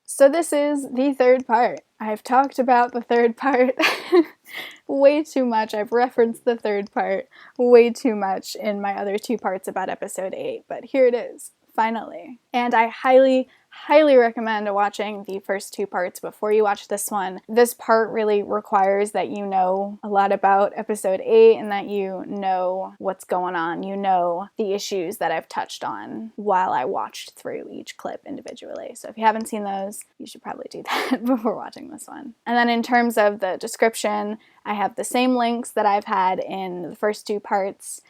So this is the third part. I've talked about the third part way too much. I've referenced the third part way too much in my other two parts about episode 8, but here it is, finally. And I highly recommend watching the first two parts before you watch this one. This part really requires that you know a lot about episode 8 and that you know what's going on. You know the issues that I've touched on while I watched through each clip individually. So if you haven't seen those, you should probably do that before watching this one. And then in terms of the description, I have the same links that I've had in the first two parts.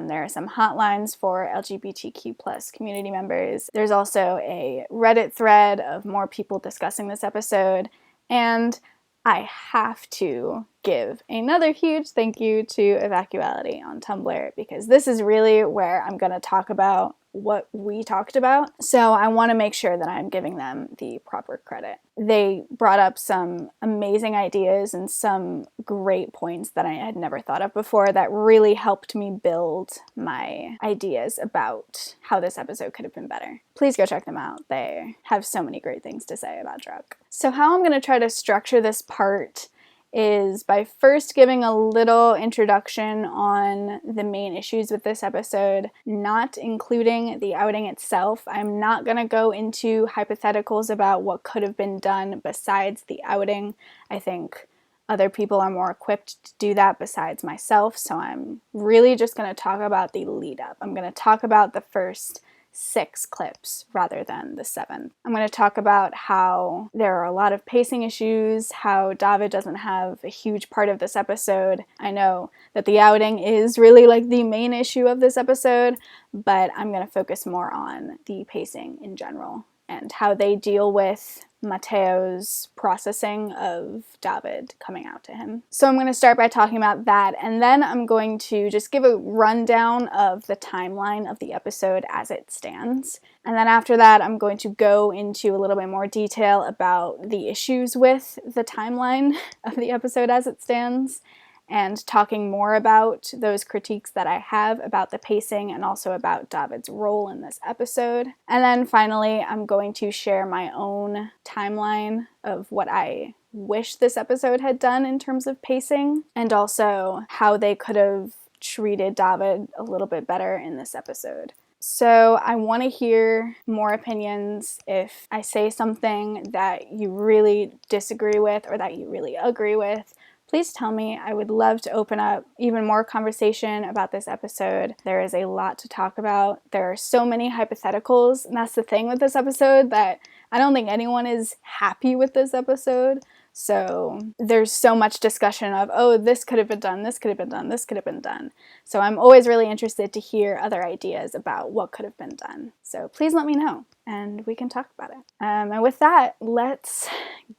There are some hotlines for LGBTQ plus community members. There's also a Reddit thread of more people discussing this episode. And I have to give another huge thank you to Evacuality on Tumblr, because this is really where I'm going to talk about what we talked about. So I want to make sure that I'm giving them the proper credit. They brought up some amazing ideas and some great points that I had never thought of before that really helped me build my ideas about how this episode could have been better. Please go check them out. They have so many great things to say about Druck. So how I'm going to try to structure this part is by first giving a little introduction on the main issues with this episode, not including the outing itself. I'm not going to go into hypotheticals about what could have been done besides the outing. I think other people are more equipped to do that besides myself, so I'm really just going to talk about the lead up. I'm going to talk about the first 6 clips rather than the 7. I'm going to talk about how there are a lot of pacing issues, how David doesn't have a huge part of this episode. I know that the outing is really like the main issue of this episode, but I'm going to focus more on the pacing in general and how they deal with Mateo's processing of David coming out to him. So I'm going to start by talking about that, and then I'm going to just give a rundown of the timeline of the episode as it stands. And then after that, I'm going to go into a little bit more detail about the issues with the timeline of the episode as it stands, and talking more about those critiques that I have about the pacing and also about David's role in this episode. And then finally, I'm going to share my own timeline of what I wish this episode had done in terms of pacing, and also how they could have treated David a little bit better in this episode. So I want to hear more opinions. If I say something that you really disagree with or that you really agree with, please tell me. I would love to open up even more conversation about this episode. There is a lot to talk about. There are so many hypotheticals, and that's the thing with this episode, that I don't think anyone is happy with this episode. So there's so much discussion of, oh, this could have been done, this could have been done, this could have been done. So I'm always really interested to hear other ideas about what could have been done. So please let me know, and we can talk about it. And with that, let's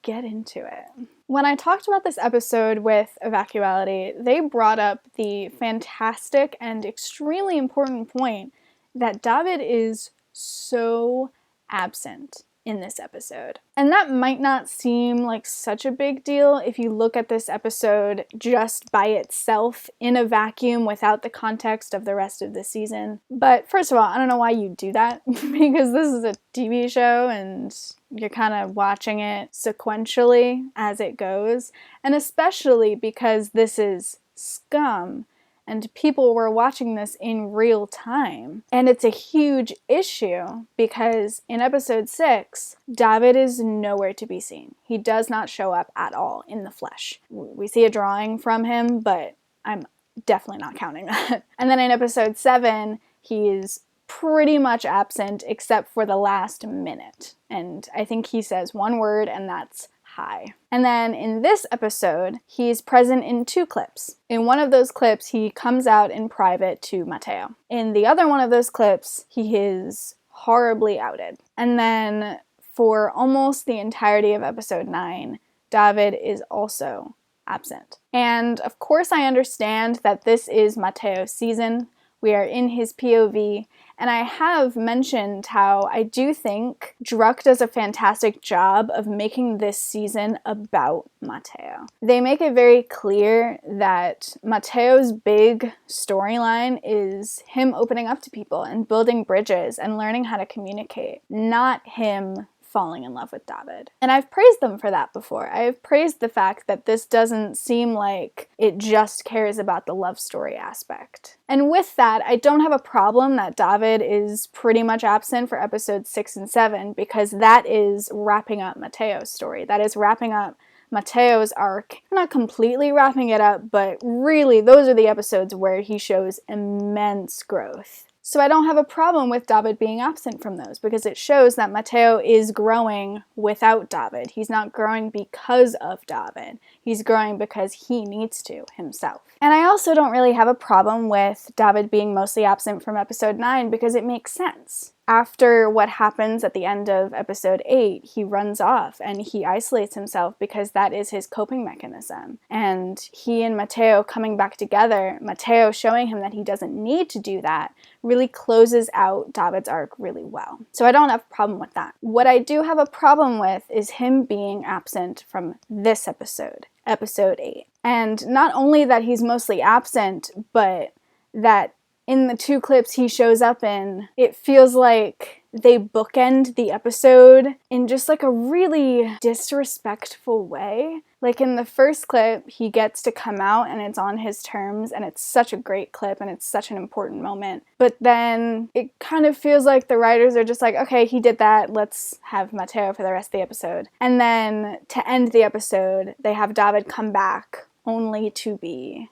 get into it. When I talked about this episode with Evacuality, they brought up the fantastic and extremely important point that David is so absent in this episode. And that might not seem like such a big deal if you look at this episode just by itself in a vacuum without the context of the rest of the season. But first of all, I don't know why you do that, because this is a TV show and you're kind of watching it sequentially as it goes, and especially because this is Scum and people were watching this in real time. And it's a huge issue because in episode 6, David is nowhere to be seen. He does not show up at all in the flesh. We see a drawing from him, but I'm definitely not counting that. And then in episode 7, he is pretty much absent except for the last minute. And I think he says one word, and that's hi. And then in this episode, he's present in 2 clips. In one of those clips, he comes out in private to Mateo. In the other one of those clips, he is horribly outed. And then for almost the entirety of episode 9, David is also absent. And of course I understand that this is Mateo's season. We are in his POV, and I have mentioned how I do think Druck does a fantastic job of making this season about Mateo. They make it very clear that Mateo's big storyline is him opening up to people and building bridges and learning how to communicate, not him falling in love with David. And I've praised them for that before. I've praised the fact that this doesn't seem like it just cares about the love story aspect. And with that, I don't have a problem that David is pretty much absent for episodes 6 and 7, because that is wrapping up Mateo's story. That is wrapping up Mateo's arc. Not completely wrapping it up, but really those are the episodes where he shows immense growth. So I don't have a problem with David being absent from those, because it shows that Mateo is growing without David. He's not growing because of David. He's growing because he needs to himself. And I also don't really have a problem with David being mostly absent from episode 9, because it makes sense. After what happens at the end of episode 8, he runs off and he isolates himself because that is his coping mechanism. And he and Mateo coming back together, Mateo showing him that he doesn't need to do that, really closes out David's arc really well. So I don't have a problem with that. What I do have a problem with is him being absent from this episode, episode 8. And not only that he's mostly absent, but that in the 2 clips he shows up in, it feels like they bookend the episode in just like a really disrespectful way. Like in the first clip, he gets to come out and it's on his terms, and it's such a great clip and it's such an important moment. But then it kind of feels like the writers are just like, okay, he did that, let's have Mateo for the rest of the episode. And then to end the episode, they have David come back only to be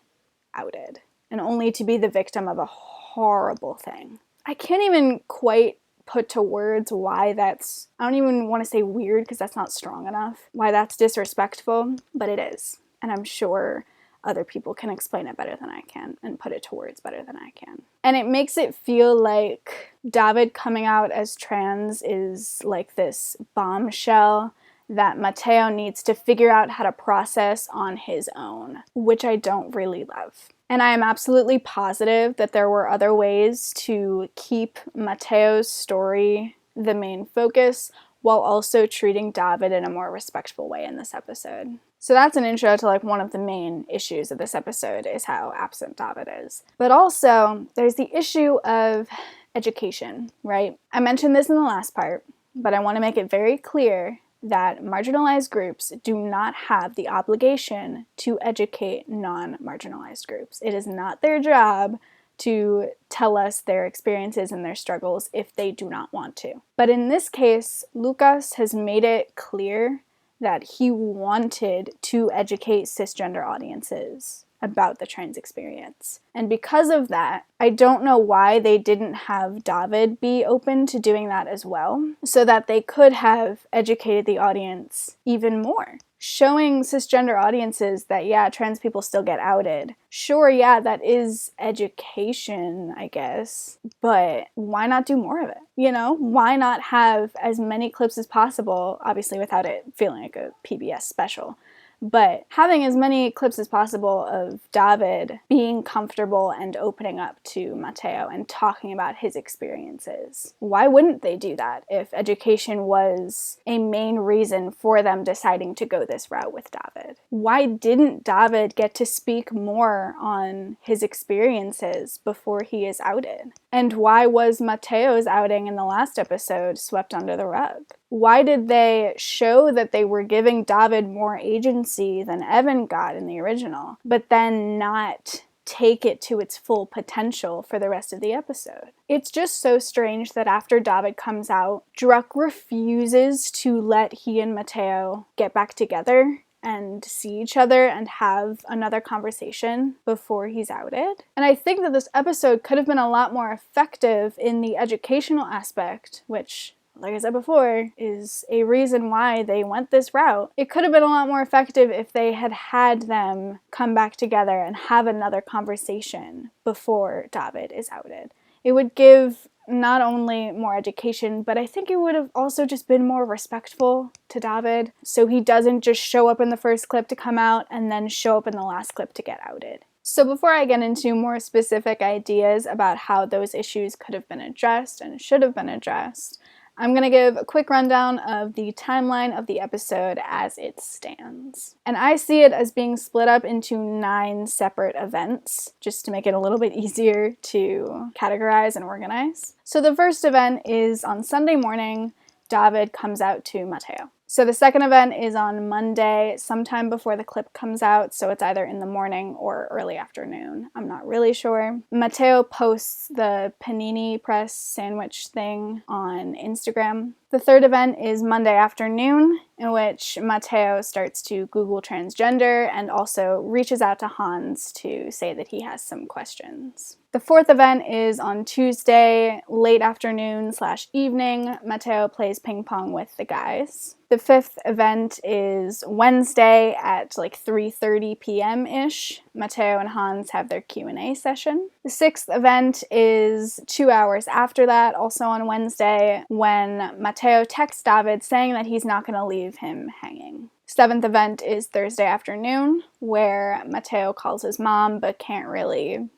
outed. And only to be the victim of a horrible thing. I can't even quite put to words why that's, I don't even want to say weird because that's not strong enough, why that's disrespectful, but it is. And I'm sure other people can explain it better than I can and put it to words better than I can. And it makes it feel like David coming out as trans is like this bombshell that Mateo needs to figure out how to process on his own, which I don't really love. And I am absolutely positive that there were other ways to keep Mateo's story the main focus while also treating David in a more respectful way in this episode. So that's an intro to like one of the main issues of this episode, is how absent David is. But also, there's the issue of education, right? I mentioned this in the last part, but I want to make it very clear that marginalized groups do not have the obligation to educate non-marginalized groups. It is not their job to tell us their experiences and their struggles if they do not want to. But in this case, Lucas has made it clear that he wanted to educate cisgender audiences about the trans experience. And because of that, I don't know why they didn't have David be open to doing that as well, so that they could have educated the audience even more. Showing cisgender audiences that, yeah, trans people still get outed. Sure, yeah, that is education, I guess, but why not do more of it? You know, why not have as many clips as possible, obviously without it feeling like a PBS special, but having as many clips as possible of David being comfortable and opening up to Mateo and talking about his experiences. Why wouldn't they do that if education was a main reason for them deciding to go this route with David? Why didn't David get to speak more on his experiences before he is outed? And why was Mateo's outing in the last episode swept under the rug? Why did they show that they were giving David more agency than Evan got in the original, but then not take it to its full potential for the rest of the episode? It's just so strange that after David comes out, Druck refuses to let he and Mateo get back together and see each other and have another conversation before he's outed. And I think that this episode could have been a lot more effective in the educational aspect, which, like I said before, is a reason why they went this route. It could have been a lot more effective if they had had them come back together and have another conversation before David is outed. It would give not only more education, but I think it would have also just been more respectful to David, so he doesn't just show up in the first clip to come out and then show up in the last clip to get outed. So before I get into more specific ideas about how those issues could have been addressed and should have been addressed, I'm going to give a quick rundown of the timeline of the episode as it stands. And I see it as being split up into 9 separate events, just to make it a little bit easier to categorize and organize. So the first event is on Sunday morning David comes out to Mateo. So the second event is on Monday, sometime before the clip comes out, so it's either in the morning or early afternoon. I'm not really sure. Mateo posts the panini press sandwich thing on Instagram. The third event is Monday afternoon, in which Mateo starts to Google transgender and also reaches out to Hans to say that he has some questions. The fourth event is on Tuesday, late afternoon/evening. Mateo plays ping pong with the guys. The fifth event is Wednesday at like 3:30 p.m.-ish. Mateo and Hans have their Q&A session. The sixth event is 2 hours after that, also on Wednesday, when Mateo texts David saying that he's not going to leave him hanging. Seventh event is Thursday afternoon, where Mateo calls his mom but can't really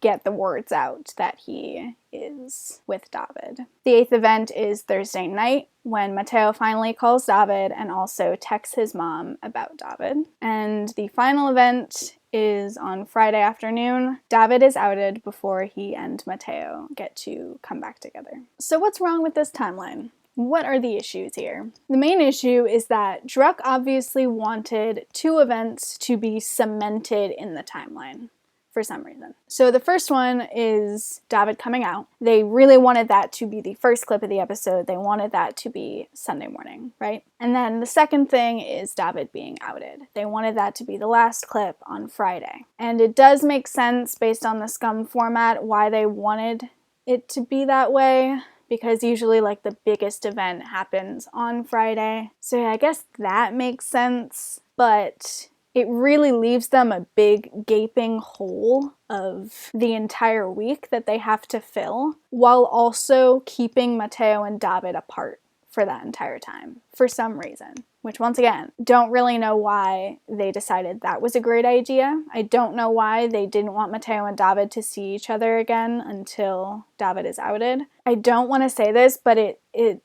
get the words out that he is with David. The eighth event is Thursday night, when Mateo finally calls David and also texts his mom about David. And the final event is on Friday afternoon. David is outed before he and Mateo get to come back together. So what's wrong with this timeline? What are the issues here? The main issue is that Druck obviously wanted two events to be cemented in the timeline for some reason. So the first one is David coming out. They really wanted that to be the first clip of the episode. They wanted that to be Sunday morning, right? And then the second thing is David being outed. They wanted that to be the last clip on Friday. And it does make sense based on the Scum format why they wanted it to be that way, because usually like the biggest event happens on Friday. So yeah, I guess that makes sense, but it really leaves them a big gaping hole of the entire week that they have to fill, while also keeping Mateo and David apart for that entire time, for some reason. Which, once again, don't really know why they decided that was a great idea. I don't know why they didn't want Mateo and David to see each other again until David is outed. I don't want to say this, but it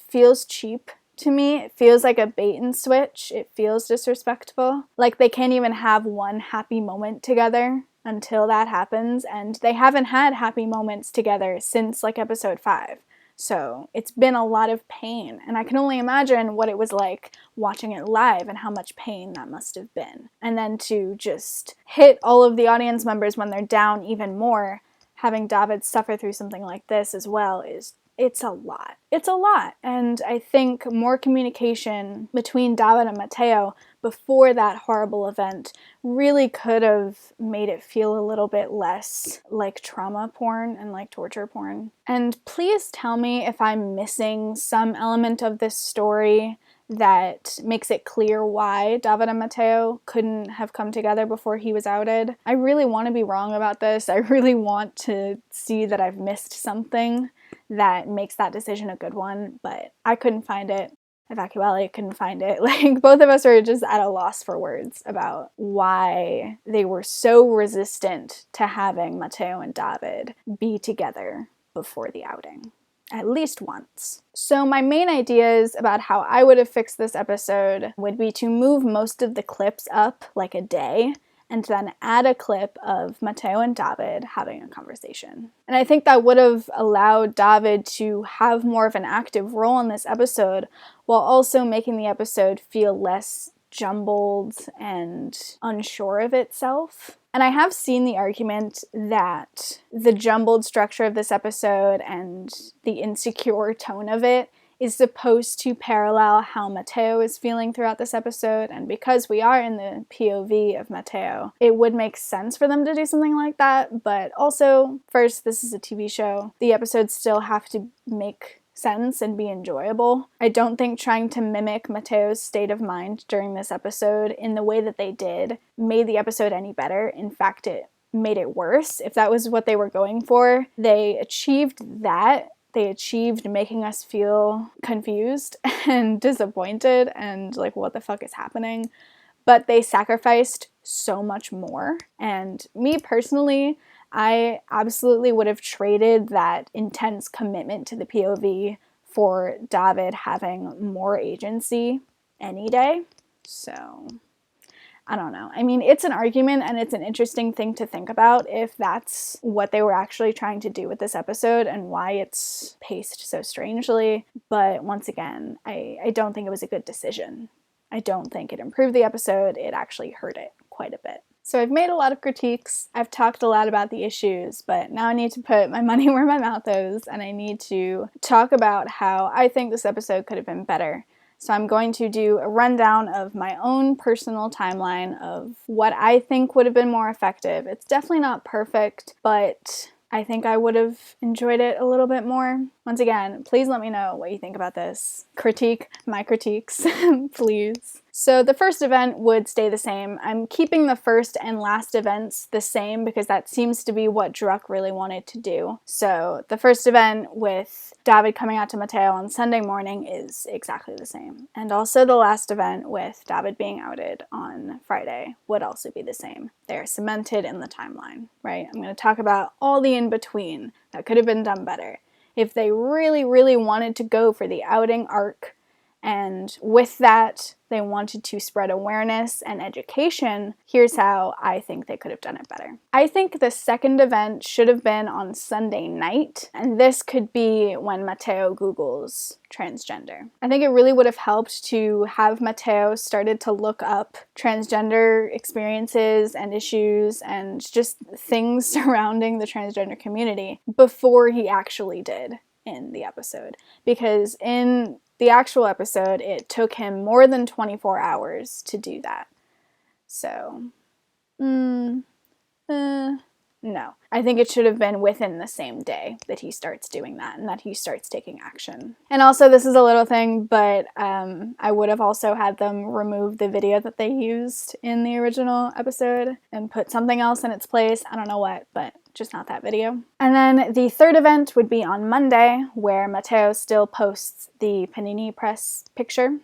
feels cheap to me. It feels like a bait and switch. It feels disrespectful. Like they can't even have one happy moment together until that happens, and they haven't had happy moments together since like episode 5. So it's been a lot of pain, and I can only imagine what it was like watching it live and how much pain that must have been. And then to just hit all of the audience members when they're down even more, having David suffer through something like this as well it's a lot. It's a lot. And I think more communication between David and Mateo before that horrible event really could have made it feel a little bit less like trauma porn and like torture porn. And please tell me if I'm missing some element of this story that makes it clear why David and Mateo couldn't have come together before he was outed. I really want to be wrong about this. I really want to see that I've missed something that makes that decision a good one, but I couldn't find it. Evacuelli couldn't find it. Like, both of us were just at a loss for words about why they were so resistant to having Mateo and David be together before the outing. At least once. So my main ideas about how I would have fixed this episode would be to move most of the clips up like a day, and then add a clip of Mateo and David having a conversation. And I think that would have allowed David to have more of an active role in this episode, while also making the episode feel less jumbled and unsure of itself. And I have seen the argument that the jumbled structure of this episode and the insecure tone of it is supposed to parallel how Mateo is feeling throughout this episode, and because we are in the POV of Mateo, it would make sense for them to do something like that, but also, first, this is a TV show. The episodes still have to make sense and be enjoyable. I don't think trying to mimic Mateo's state of mind during this episode in the way that they did made the episode any better. In fact, it made it worse. If that was what they were going for, they achieved that. They achieved making us feel confused and disappointed and like, what the fuck is happening? But they sacrificed so much more. And me personally, I absolutely would have traded that intense commitment to the POV for David having more agency any day. So I don't know. I mean, it's an argument and it's an interesting thing to think about if that's what they were actually trying to do with this episode and why it's paced so strangely. But once again, I don't think it was a good decision. I don't think it improved the episode. It actually hurt it quite a bit. So I've made a lot of critiques. I've talked a lot about the issues, but now I need to put my money where my mouth is and I need to talk about how I think this episode could have been better. So I'm going to do a rundown of my own personal timeline of what I think would have been more effective. It's definitely not perfect, but I think I would have enjoyed it a little bit more. Once again, please let me know what you think about this. Critique my critiques, please. So the first event would stay the same. I'm keeping the first and last events the same because that seems to be what Druck really wanted to do. So the first event with David coming out to Mateo on Sunday morning is exactly the same. And also the last event with David being outed on Friday would also be the same. They're cemented in the timeline, right? I'm going to talk about all the in-between that could have been done better. If they really, really wanted to go for the outing arc, and with that, they wanted to spread awareness and education, here's how I think they could have done it better. I think the second event should have been on Sunday night, and this could be when Mateo Googles transgender. I think it really would have helped to have Mateo started to look up transgender experiences and issues and just things surrounding the transgender community before he actually did in the episode. Because in the actual episode, it took him more than 24 hours to do that. So, no. I think it should have been within the same day that he starts doing that and that he starts taking action. And also, this is a little thing, but I would have also had them remove the video that they used in the original episode and put something else in its place. I don't know what, but just not that video. And then the third event would be on Monday, where Mateo still posts the Panini Press picture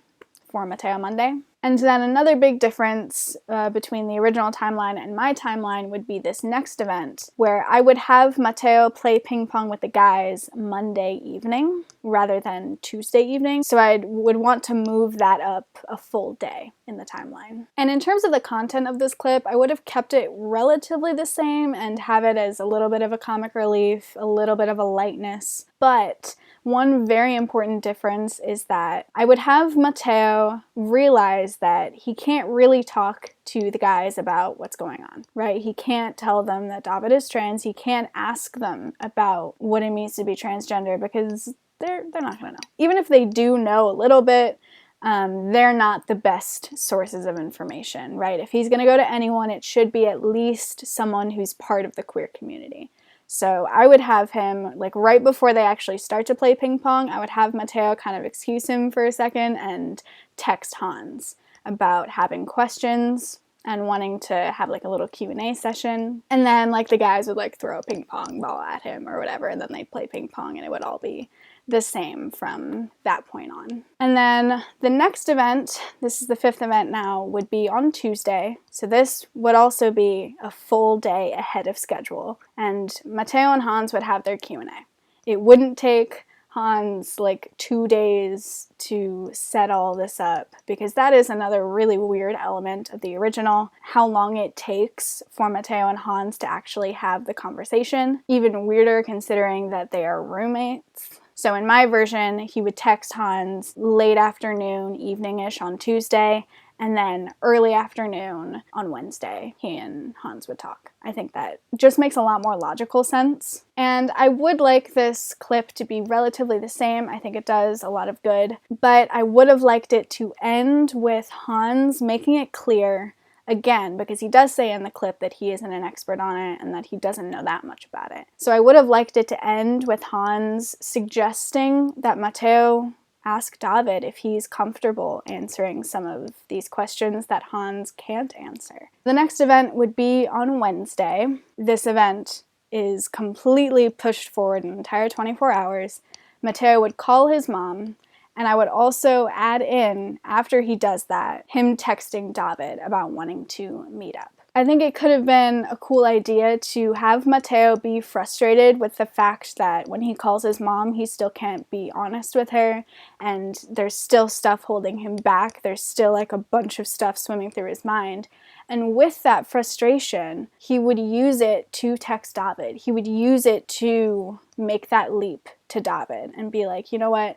for Mateo Monday. And then another big difference between the original timeline and my timeline would be this next event, where I would have Mateo play ping pong with the guys Monday evening rather than Tuesday evening. So I would want to move that up a full day in the timeline. And in terms of the content of this clip, I would have kept it relatively the same and have it as a little bit of a comic relief, a little bit of a lightness. But one very important difference is that I would have Mateo realize that he can't really talk to the guys about what's going on, right? He can't tell them that David is trans. He can't ask them about what it means to be transgender because they're not gonna know. Even if they do know a little bit, they're not the best sources of information, right? If he's gonna go to anyone, it should be at least someone who's part of the queer community. So I would have him, like right before they actually start to play ping pong, I would have Mateo kind of excuse him for a second and text Hans about having questions and wanting to have like a little Q&A session. And then like the guys would like throw a ping pong ball at him or whatever, and then they'd play ping pong and it would all be the same from that point on. And then the next event, this is the fifth event now, would be on Tuesday. So this would also be a full day ahead of schedule. And Mateo and Hans would have their Q&A. It wouldn't take Hans like 2 days to set all this up, because that is another really weird element of the original, how long it takes for Mateo and Hans to actually have the conversation. Even weirder considering that they are roommates. So in my version, he would text Hans late afternoon, evening-ish on Tuesday, and then early afternoon on Wednesday, he and Hans would talk. I think that just makes a lot more logical sense. And I would like this clip to be relatively the same. I think it does a lot of good. But I would have liked it to end with Hans making it clear, again, because he does say in the clip that he isn't an expert on it and that he doesn't know that much about it. So I would have liked it to end with Hans suggesting that Mateo ask David if he's comfortable answering some of these questions that Hans can't answer. The next event would be on Wednesday. This event is completely pushed forward an entire 24 hours. Mateo would call his mom, and I would also add in, after he does that, him texting David about wanting to meet up. I think it could have been a cool idea to have Mateo be frustrated with the fact that when he calls his mom, he still can't be honest with her, and there's still stuff holding him back. There's still like a bunch of stuff swimming through his mind. And with that frustration, he would use it to text David. He would use it to make that leap to David and be like, you know what?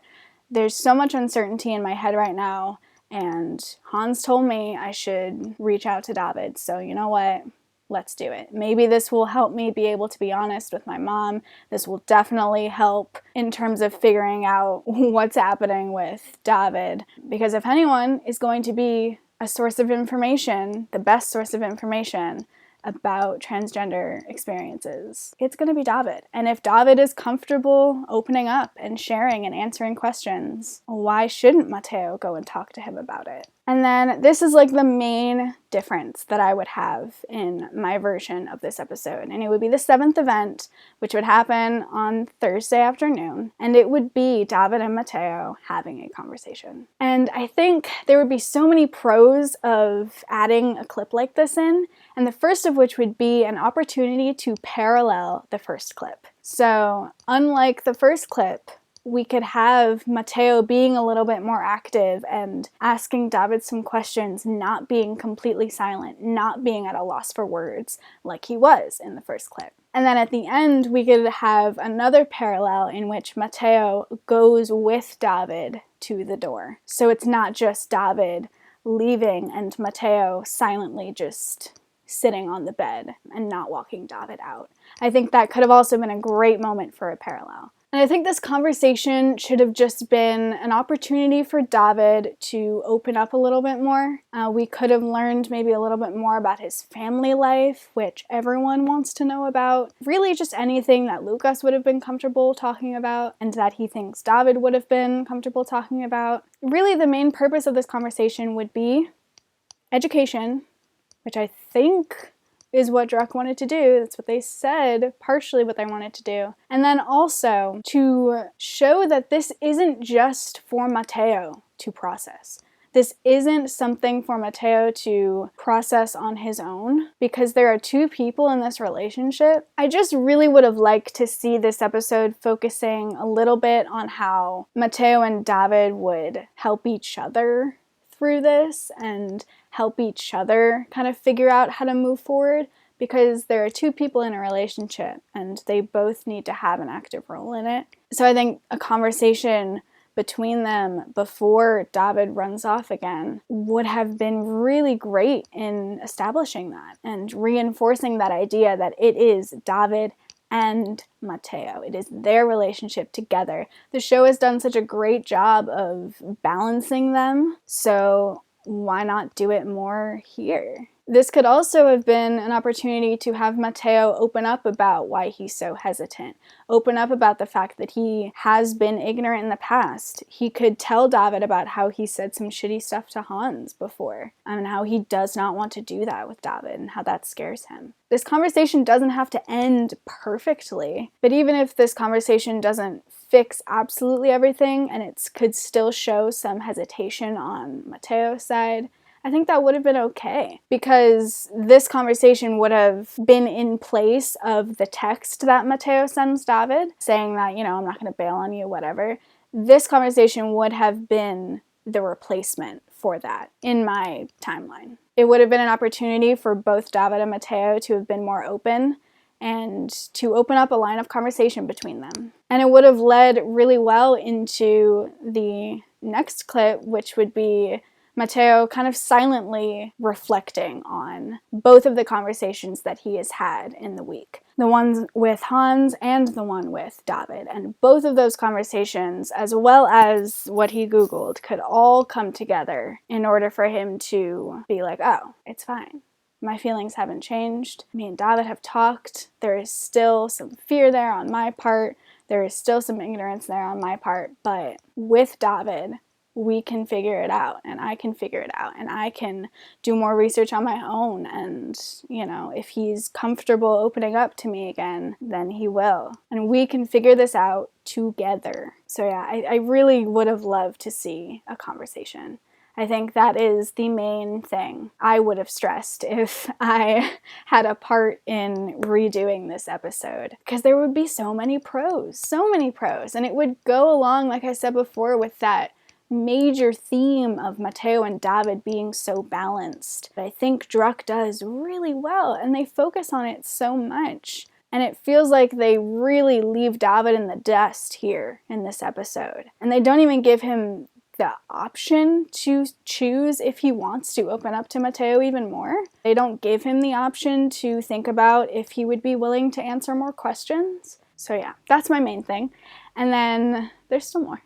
There's so much uncertainty in my head right now, and Hans told me I should reach out to David, so you know what? Let's do it. Maybe this will help me be able to be honest with my mom. This will definitely help in terms of figuring out what's happening with David, because if anyone is going to be a source of information, the best source of information about transgender experiences, it's going to be David. And if David is comfortable opening up and sharing and answering questions, why shouldn't Mateo go and talk to him about it? And then this is like the main difference that I would have in my version of this episode. And it would be the 7th event, which would happen on Thursday afternoon. And it would be David and Mateo having a conversation. And I think there would be so many pros of adding a clip like this in. And the first of which would be an opportunity to parallel the first clip. So unlike the first clip, we could have Mateo being a little bit more active and asking David some questions, not being completely silent, not being at a loss for words like he was in the first clip. And then at the end, we could have another parallel in which Mateo goes with David to the door. So it's not just David leaving and Mateo silently just sitting on the bed and not walking David out. I think that could have also been a great moment for a parallel. And I think this conversation should have just been an opportunity for David to open up a little bit more. We could have learned maybe a little bit more about his family life, which everyone wants to know about. Really just anything that Lucas would have been comfortable talking about and that he thinks David would have been comfortable talking about. Really, the main purpose of this conversation would be education, which I think is what Druck wanted to do. That's what they said, partially what they wanted to do. And then also to show that this isn't just for Mateo to process. This isn't something for Mateo to process on his own, because there are two people in this relationship. I just really would have liked to see this episode focusing a little bit on how Mateo and David would help each other through this and help each other kind of figure out how to move forward, because there are two people in a relationship and they both need to have an active role in it. So I think a conversation between them before David runs off again would have been really great in establishing that and reinforcing that idea that it is David and Mateo. It is their relationship together. The show has done such a great job of balancing them, so why not do it more here? This could also have been an opportunity to have Mateo open up about why he's so hesitant, open up about the fact that he has been ignorant in the past. He could tell David about how he said some shitty stuff to Hans before, and how he does not want to do that with David, and how that scares him. This conversation doesn't have to end perfectly, but even if this conversation doesn't fix absolutely everything, and it could still show some hesitation on Mateo's side, I think that would have been okay, because this conversation would have been in place of the text that Mateo sends David, saying that, you know, I'm not going to bail on you, whatever. This conversation would have been the replacement for that in my timeline. It would have been an opportunity for both David and Mateo to have been more open and to open up a line of conversation between them. And it would have led really well into the next clip, which would be Mateo kind of silently reflecting on both of the conversations that he has had in the week. The ones with Hans and the one with David. And both of those conversations, as well as what he Googled, could all come together in order for him to be like, oh, it's fine. My feelings haven't changed. Me and David have talked. There is still some fear there on my part. There is still some ignorance there on my part. But with David, we can figure it out, and I can figure it out, and I can do more research on my own, and, you know, if he's comfortable opening up to me again, then he will. And we can figure this out together. So yeah, I really would have loved to see a conversation. I think that is the main thing I would have stressed if I had a part in redoing this episode, because there would be so many pros, and it would go along, like I said before, with that major theme of Mateo and David being so balanced. I think Druck does really well, and they focus on it so much. And it feels like they really leave David in the dust here in this episode. And they don't even give him the option to choose if he wants to open up to Mateo even more. They don't give him the option to think about if he would be willing to answer more questions. So yeah, that's my main thing. And then there's still more.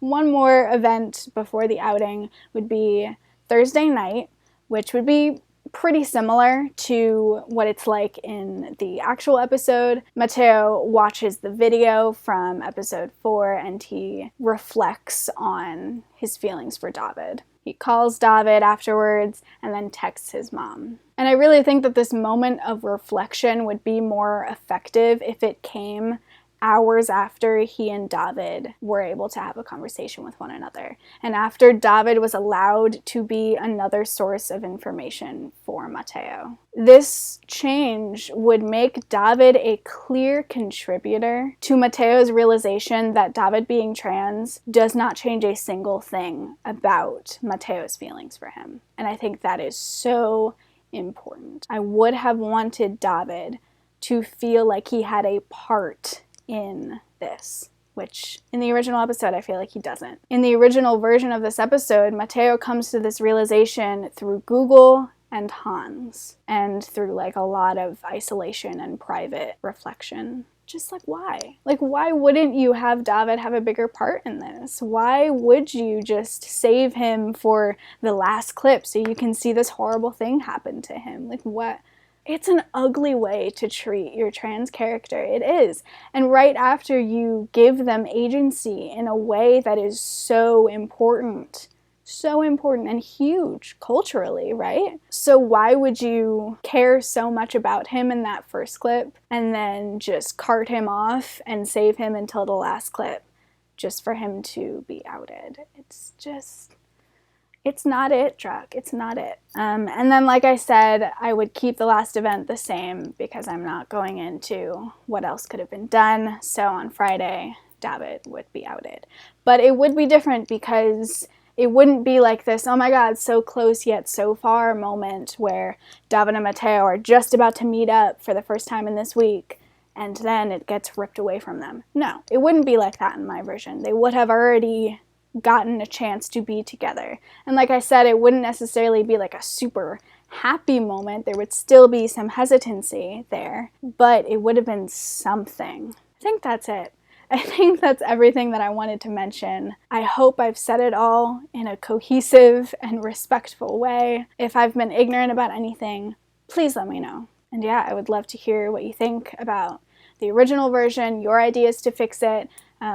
One more event before the outing would be Thursday night, which would be pretty similar to what it's like in the actual episode. Mateo watches the video from episode 4 and he reflects on his feelings for David. He calls David afterwards and then texts his mom. And I really think that this moment of reflection would be more effective if it came hours after he and David were able to have a conversation with one another, and after David was allowed to be another source of information for Mateo. This change would make David a clear contributor to Mateo's realization that David being trans does not change a single thing about Mateo's feelings for him. And I think that is so important. I would have wanted David to feel like he had a part in this, which in the original episode I feel like he doesn't. In the original version of this episode, Mateo comes to this realization through Google and Hans, and through like a lot of isolation and private reflection. Just like why? Like why wouldn't you have David have a bigger part in this? Why would you just save him for the last clip so you can see this horrible thing happen to him? Like what? It's an ugly way to treat your trans character. It is. And right after you give them agency in a way that is so important and huge culturally, right? So why would you care so much about him in that first clip and then just cart him off and save him until the last clip just for him to be outed? It's not it, Druck. It's not it. And then, like I said, I would keep the last event the same because I'm not going into what else could have been done. So on Friday, David would be outed. But it would be different because it wouldn't be like this, oh my god, so close yet so far moment where David and Mateo are just about to meet up for the first time in this week, and then it gets ripped away from them. No, it wouldn't be like that in my version. They would have already gotten a chance to be together. And like I said, it wouldn't necessarily be like a super happy moment. There would still be some hesitancy there, but it would have been something. I think that's it. I think that's everything that I wanted to mention. I hope I've said it all in a cohesive and respectful way. If I've been ignorant about anything, please let me know. And yeah, I would love to hear what you think about the original version, your ideas to fix it,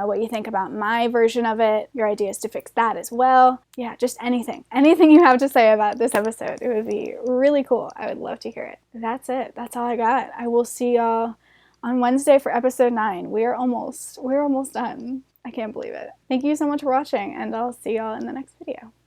what you think about my version of it, your ideas to fix that as well. Yeah, just anything you have to say about this episode. It would be really cool. I would love to hear it. That's it. That's all I got. I will see y'all on Wednesday for episode 9. We're almost done. I can't believe it. Thank you so much for watching, and I'll see y'all in the next video.